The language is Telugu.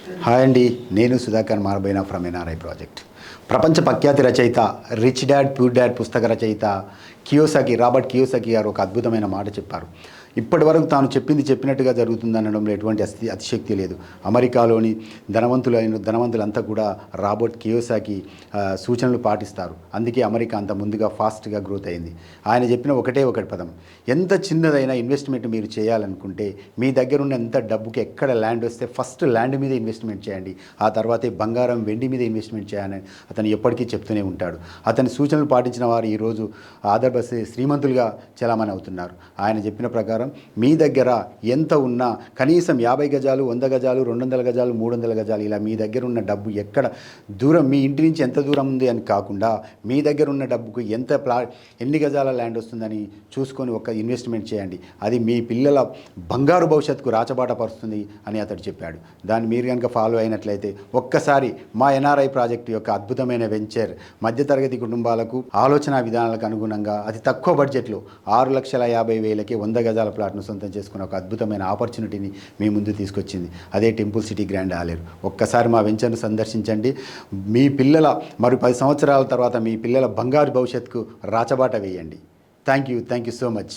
హాయ్ అండి, నేను సుధాకర్ మార్బైనా ఫ్రమ్ ఎన్ఆర్ఐ ప్రాజెక్ట్. ప్రపంచ ప్రఖ్యాతి రచయిత, రిచ్ డాడ్ పూర్ డాడ్ పుస్తక రచయిత రాబర్ట్ కియోసాకి గారు ఒక అద్భుతమైన మాట చెప్పారు. ఇప్పటి వరకు తాను చెప్పింది చెప్పినట్టుగా జరుగుతుందనడంలో ఎటువంటి అతిశక్తి లేదు. అమెరికాలోని ధనవంతులంతా కూడా రాబర్ట్ కియోసాకి సూచనలు పాటిస్తారు. అందుకే అమెరికా అంత ముందుగా ఫాస్ట్గా గ్రోత్ అయింది. ఆయన చెప్పిన ఒకటి పదం, ఎంత చిన్నదైనా ఇన్వెస్ట్మెంట్ మీరు చేయాలనుకుంటే మీ దగ్గర ఉన్న ఎంత డబ్బుకి ఎక్కడ ల్యాండ్ వస్తే ఫస్ట్ ల్యాండ్ మీద ఇన్వెస్ట్మెంట్ చేయండి, ఆ తర్వాతే బంగారం వెండి మీద ఇన్వెస్ట్మెంట్ చేయాలని అతను ఎప్పటికీ చెప్తూనే ఉంటాడు. అతని సూచనలు పాటించిన వారు ఈరోజు శ్రీమంతులుగా చలామణి అవుతున్నారు. ఆయన చెప్పిన ప్రకారం మీ దగ్గర ఎంత ఉన్నా కనీసం 50 గజాలు, 100 గజాలు, 200 గజాలు, 300 గజాలు ఇలా మీ దగ్గర ఉన్న డబ్బు ఎక్కడ దూరం, మీ ఇంటి నుంచి ఎంత దూరం ఉంది అని కాకుండా మీ దగ్గర ఉన్న డబ్బుకు ఎన్ని గజాల ల్యాండ్ వస్తుందని చూసుకొని ఒక ఇన్వెస్ట్మెంట్ చేయండి. అది మీ పిల్లల బంగారు భవిష్యత్తుకు రాచబాట పరుస్తుంది అని అతడు చెప్పాడు. దాన్ని మీరు కనుక ఫాలో అయినట్లయితే ఒక్కసారి మా ఎన్ఆర్ఐ ప్రాజెక్టు యొక్క అద్భుతమైన వెంచర్ మధ్యతరగతి కుటుంబాలకు ఆలోచన విధానాలకు అనుగుణంగా అతి తక్కువ బడ్జెట్లో 6,50,000కి 100 గజాల ప్లాట్ను సొంతం చేసుకున్న ఒక అద్భుతమైన ఆపర్చునిటీని మీ ముందు తీసుకొచ్చింది. అదే టెంపుల్ సిటీ గ్రాండ్ ఆలేరు. ఒక్కసారి మా వెంచర్ను సందర్శించండి. మీ పిల్లల 10 సంవత్సరాల తర్వాత మీ పిల్లల బంగారు భవిష్యత్తుకు రాచబాట వేయండి. Thank you so much.